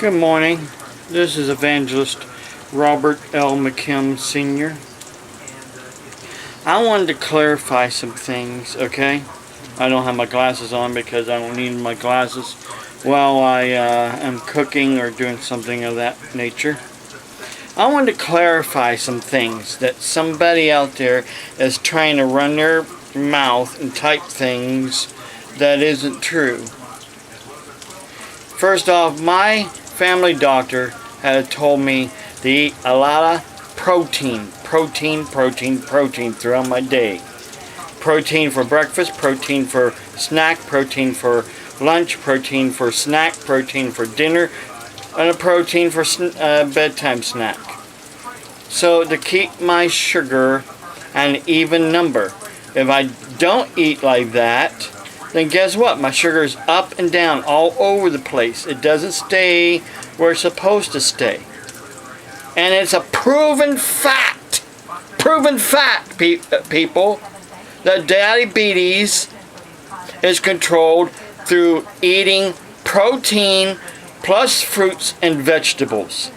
Good morning. This is Evangelist Robert L. McKim Sr. I wanted to clarify some things, okay? I don't have my glasses on because I don't need my glasses while I am cooking or doing something of that nature. I wanted to clarify some things that somebody out there is trying to run their mouth and type things that isn't true. First off, my family doctor had told me to eat a lot of protein throughout my day. Protein for breakfast, protein for snack, protein for lunch, protein for snack, protein for dinner, and a protein for bedtime snack. So to keep my sugar an even number. If I don't eat like that, then guess what? My sugar is up and down all over the place. It doesn't stay where it's supposed to stay. And it's a proven fact, people, that diabetes is controlled through eating protein plus fruits and vegetables.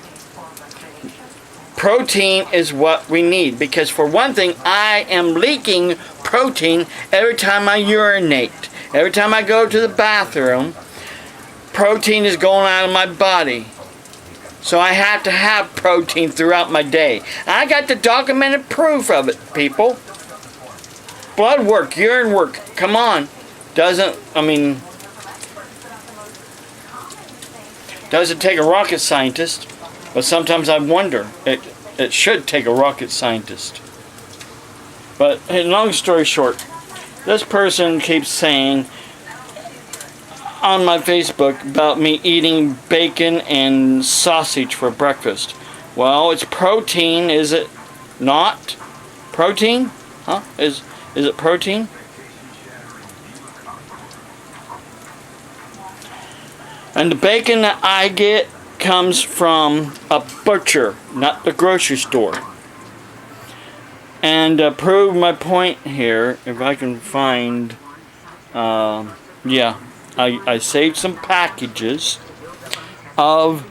Protein is what we need because, for one thing, I am leaking protein every time I urinate. Every time I go to the bathroom, protein is going out of my body. So I have to have protein throughout my day. I got the documented proof of it, people. Blood work, urine work, come on. Doesn't take a rocket scientist, but sometimes I wonder, it should take a rocket scientist. But long story short, this person keeps saying on my Facebook about me eating bacon and sausage for breakfast. Well, it's protein, is it not? Protein? Huh? Is it protein? And the bacon that I get comes from a butcher, not the grocery store. And to prove my point here, if I can find, I saved some packages of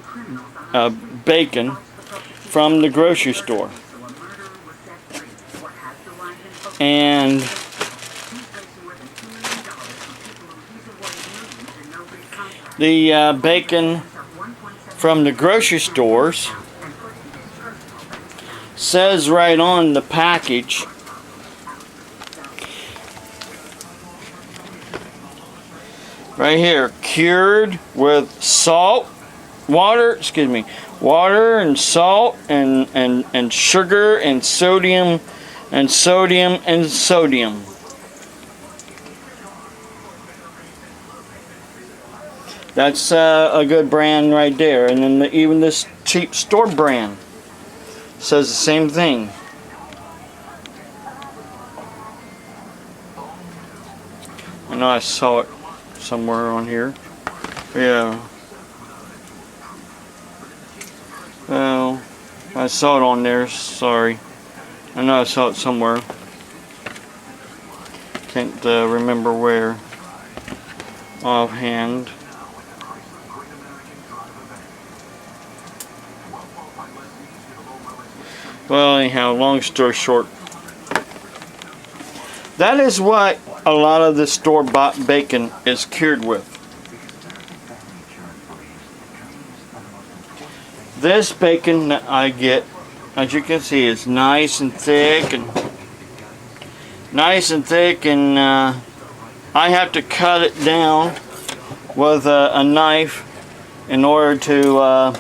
bacon from the grocery store. And the bacon from the grocery stores says right on the package right here, cured with water and salt and sugar and sodium. That's a good brand right there. And then even this cheap store brand says the same thing. I know I saw it somewhere on here. Yeah. Well, I saw it on there. Sorry. I know I saw it somewhere. Can't remember where offhand. Well, anyhow, long story short, that is what a lot of the store-bought bacon is cured with. This bacon that I get, as you can see, is nice and thick, and I have to cut it down with a knife in order to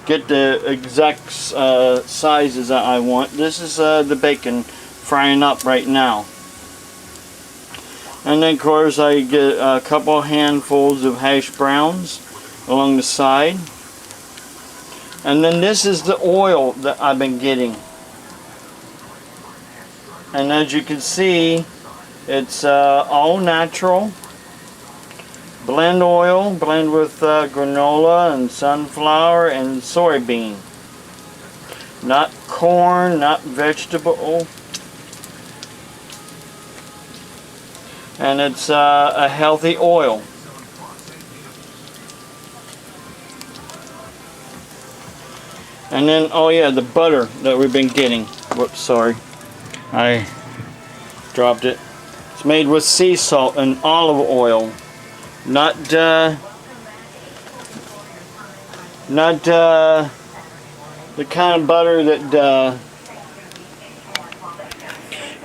get the exact sizes that I want. This is the bacon frying up right now. And then of course I get a couple handfuls of hash browns along the side. And then this is the oil that I've been getting. And as you can see, it's all natural. Blend oil, blend with granola and sunflower and soybean. Not corn, not vegetable. And it's a healthy oil. And then, oh yeah, the butter that we've been getting. Whoops, sorry. I dropped it. It's made with sea salt and olive oil. Not the kind of butter that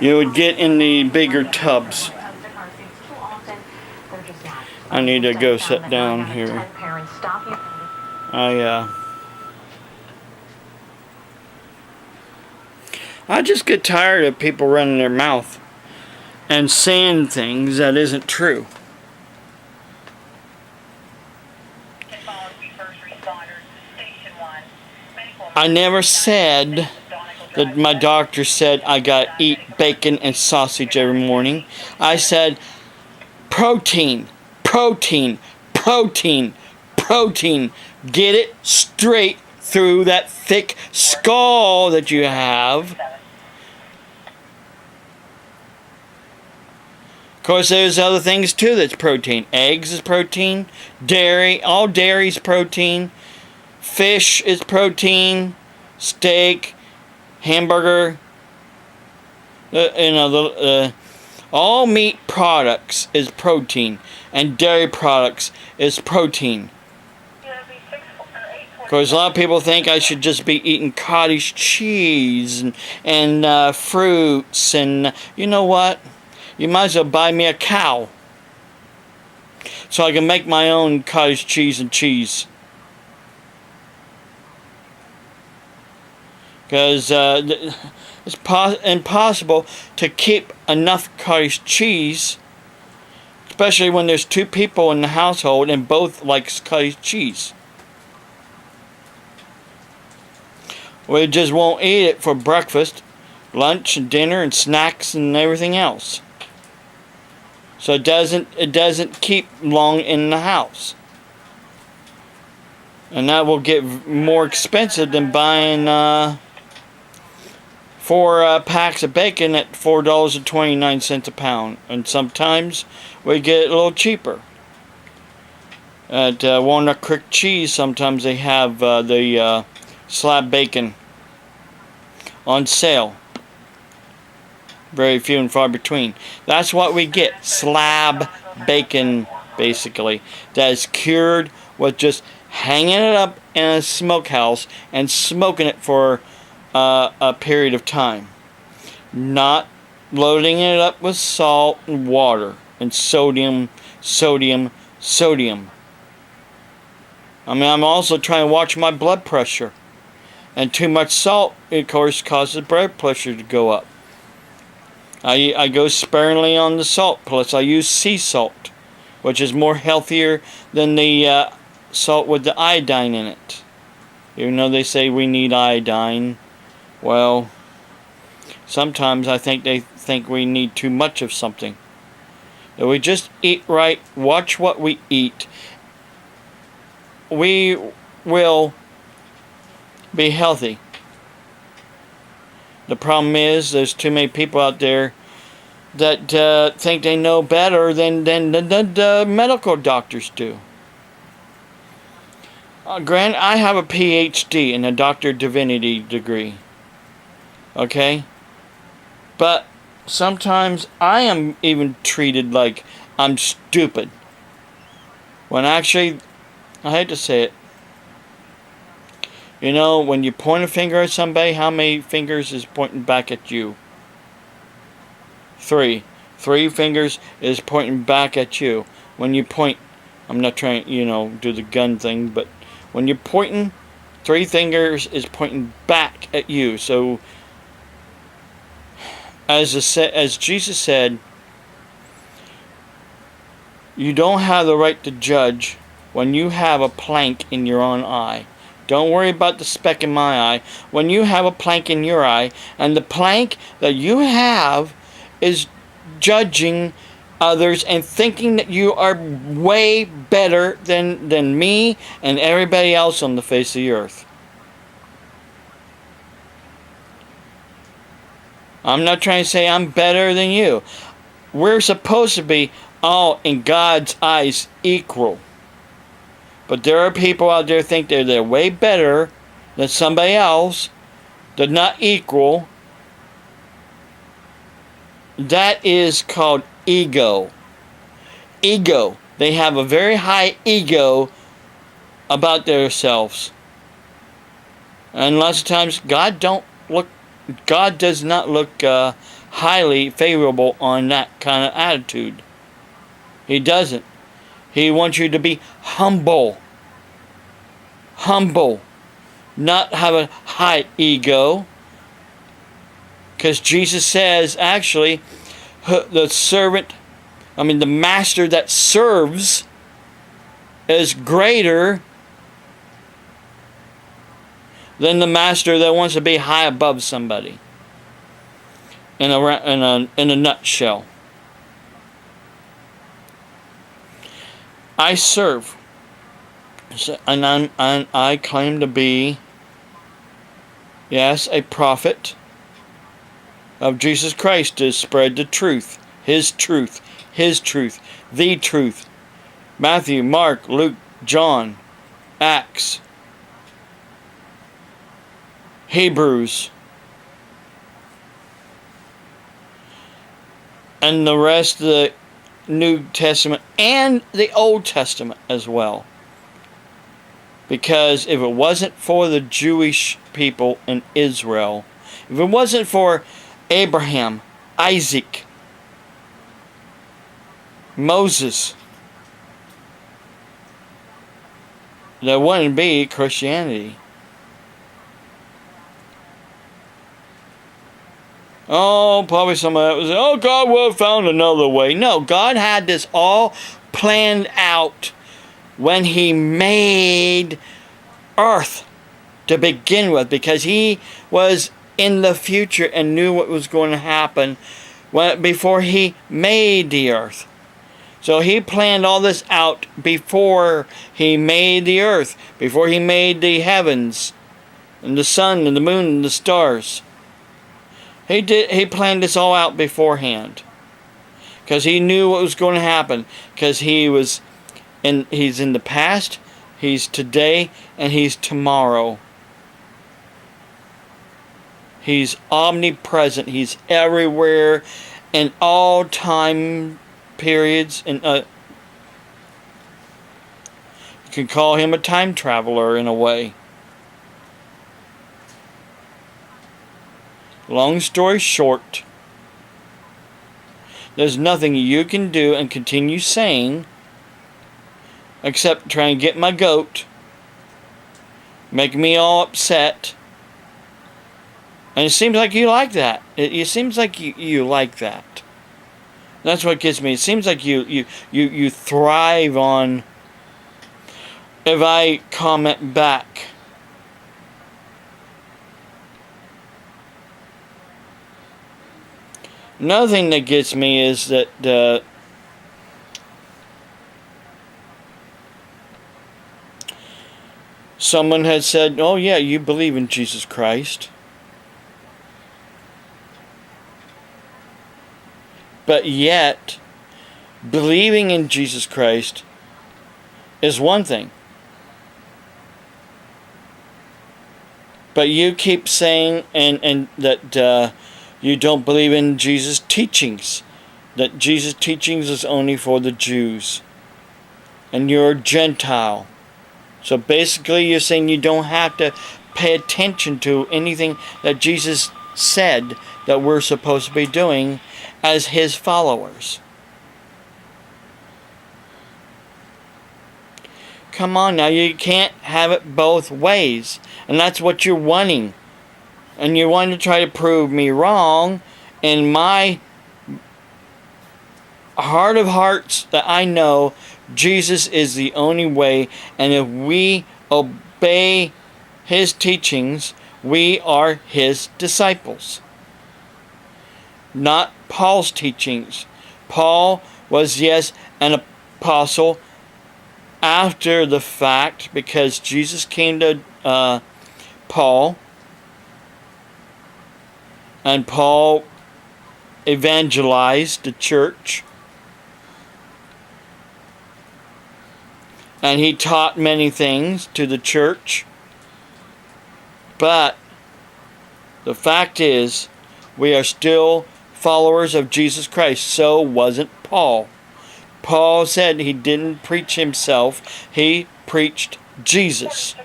you would get in the bigger tubs. I need to go sit down here. I just get tired of people running their mouth and saying things that isn't true. I never said that my doctor said I gotta eat bacon and sausage every morning. I said protein, protein, protein, protein. Get it straight through that thick skull that you have. Of course, there's other things too that's protein. Eggs is protein. Dairy, all dairy is protein. Fish is protein. Steak, hamburger. All meat products is protein, and dairy products is protein. Because a lot of people think I should just be eating cottage cheese and fruits, and you know what? You might as well buy me a cow so I can make my own cottage cheese and cheese. Because it's impossible to keep enough cottage cheese, especially when there's 2 people in the household and both likes cottage cheese. We just won't eat it for breakfast, lunch, and dinner, and snacks, and everything else. So it doesn't keep long in the house. And that will get more expensive than buying 4 packs of bacon at $4.29 a pound. And sometimes we get it a little cheaper. At Walnut Creek Cheese, sometimes they have the slab bacon on sale. Very few and far between. That's what we get. Slab bacon, basically. That is cured with just hanging it up in a smokehouse and smoking it for a period of time. Not loading it up with salt and water and sodium. I mean, I'm also trying to watch my blood pressure. And too much salt, of course, causes blood pressure to go up. I go sparingly on the salt. Plus, I use sea salt, which is more healthier than the salt with the iodine in it. Even though they say we need iodine, well, sometimes I think they think we need too much of something. If we just eat right, watch what we eat, we will be healthy. The problem is there's too many people out there that think they know better than the medical doctors do. Grant, I have a PhD and a Doctor of Divinity degree. Okay? But sometimes I am even treated like I'm stupid. When actually, I hate to say it, you know, when you point a finger at somebody, how many fingers is pointing back at you? 3. 3 fingers is pointing back at you. When you point, I'm not trying to, do the gun thing, but when you're pointing, 3 fingers is pointing back at you. So, as Jesus said, you don't have the right to judge when you have a plank in your own eye. Don't worry about the speck in my eye. When you have a plank in your eye, and the plank that you have is judging others and thinking that you are way better than me and everybody else on the face of the earth. I'm not trying to say I'm better than you. We're supposed to be all in God's eyes equal. But there are people out there think they're way better that somebody else does not equal, that is called ego. Ego. They have a very high ego about themselves. And lots of times God does not look highly favorable on that kind of attitude. He doesn't. He wants you to be humble. Humble. Not have a high ego. Because Jesus says, actually, the master that serves is greater than the master that wants to be high above somebody. In a nutshell. I serve. And I claim to be, yes, a prophet of Jesus Christ to spread the truth. His truth. His truth. The truth. Matthew, Mark, Luke, John, Acts, Hebrews, and the rest of the New Testament and the Old Testament as well. Because if it wasn't for the Jewish people in Israel, if it wasn't for Abraham, Isaac, Moses, there wouldn't be Christianity. Oh, probably somebody that was, oh, God would have found another way. No, God had this all planned out when He made earth to begin with, because He was in the future and knew what was going to happen before He made the earth. So He planned all this out before He made the earth, before He made the heavens and the sun and the moon and the stars. He planned this all out beforehand, because He knew what was going to happen, because He's in the past, He's today, and He's tomorrow. He's omnipresent. He's everywhere in all time periods. And you can call Him a time traveler in a way. Long story short, there's nothing you can do and continue saying except try and get my goat, make me all upset. And it seems like you like that. It seems like you like that. That's what gets me. It seems like you thrive on if I comment back. Another thing that gets me is that someone had said, oh yeah, you believe in Jesus Christ. But yet, believing in Jesus Christ is one thing. But you keep saying and that you don't believe in Jesus' teachings. That Jesus' teachings is only for the Jews. And you're a Gentile. So basically you're saying you don't have to pay attention to anything that Jesus said that we're supposed to be doing as His followers. Come on now, you can't have it both ways. And that's what you're wanting. And you're wanting to try to prove me wrong. In my heart of hearts, that I know Jesus is the only way. And if we obey His teachings, we are His disciples. Not Paul's teachings. Paul was, yes, an apostle after the fact, because Jesus came to Paul, and Paul evangelized the church, and he taught many things to the church. But the fact is, we are still followers of Jesus Christ. So wasn't Paul. Paul said he didn't preach himself. He preached Jesus.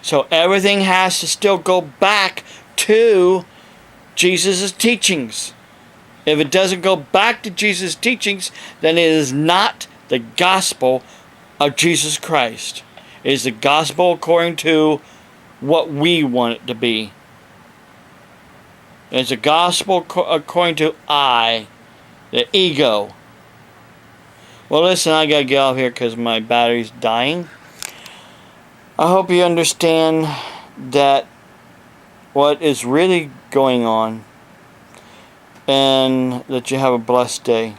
So everything has to still go back to Jesus' teachings. If it doesn't go back to Jesus' teachings, then it is not the gospel of Jesus Christ. It is the gospel according to what we want it to be. It's a gospel according to I, the ego. Well, listen, I gotta get off here because my battery's dying. I hope you understand that what is really going on, and that you have a blessed day.